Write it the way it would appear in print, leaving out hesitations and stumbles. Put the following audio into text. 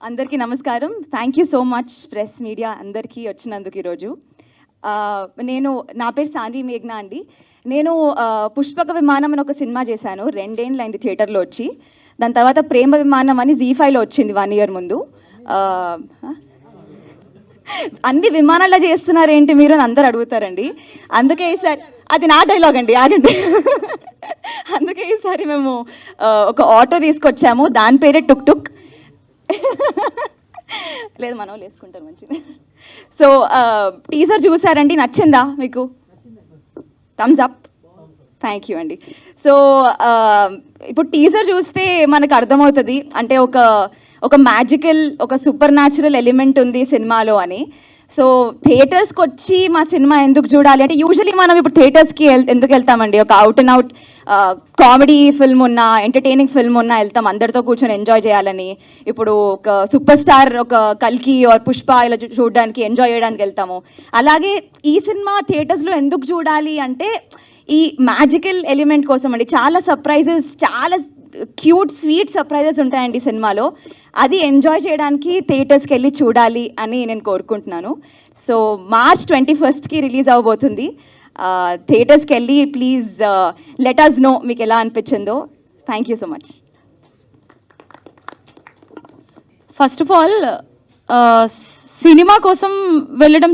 అందరికీ నమస్కారం. Thank you so much press media అందరికీ వచ్చినందుకు ఈరోజు. నా పేరు సాన్వి మేఘ్నా అండి. నేను పుష్పక విమానం అని ఒక సినిమా చేశాను. 2 ఏళ్ళు అయింది థియేటర్లో వచ్చి. దాని తర్వాత ప్రేమ విమానం అని ZEE5లో వచ్చింది 1 ఇయర్ ముందు. అన్ని విమానాల్లో చేస్తున్నారు ఏంటి మీరు అని అందరు అడుగుతారండి. అందుకే ఈసారి అది నా డైలాగ్ అండి, ఆగండి. అందుకే ఈసారి మేము ఒక ఆటో తీసుకొచ్చాము, దాని పేరే టుక్ టుక్. లేదు మనం వేసుకుంటారు మంచిది. సో టీజర్ చూసారండి, నచ్చిందా మీకు? Thumbs up. థ్యాంక్ యూ అండి. సో ఇప్పుడు టీజర్ చూస్తే మనకు అర్థమవుతుంది, అంటే ఒక మ్యాజికల్, ఒక సూపర్ న్యాచురల్ ఎలిమెంట్ ఉంది సినిమాలో అని. సో థియేటర్స్కి వచ్చి మా సినిమా ఎందుకు చూడాలి అంటే, యూజువలీ మనం ఇప్పుడు థియేటర్స్కి ఎందుకు వెళ్తామండి? ఒక out and out comedy film ఉన్నా, ఎంటర్టైనింగ్ ఫిల్మ్ ఉన్నా వెళ్తాం అందరితో కూర్చొని ఎంజాయ్ చేయాలని. ఇప్పుడు ఒక సూపర్ స్టార్, ఒక కల్కి ఆర్ పుష్ప ఇలా చూడడానికి, ఎంజాయ్ చేయడానికి వెళ్తాము. అలాగే ఈ సినిమా థియేటర్స్లో ఎందుకు చూడాలి అంటే, ఈ మ్యాజికల్ ఎలిమెంట్ కోసం అండి. చాలా సర్ప్రైజెస్, చాలా క్యూట్ స్వీట్ సర్ప్రైజెస్ ఉంటాయండి సినిమాలో. అది ఎంజాయ్ చేయడానికి థియేటర్స్కి వెళ్ళి చూడాలి అని నేను కోరుకుంటున్నాను. సో March 21కి రిలీజ్ అవ్వబోతుంది. థియేటర్స్కి వెళ్ళి ప్లీజ్ లెట్ us know మీకు ఎలా అనిపించిందో. Thank you so much. First of all cinema కోసం వెళ్ళడం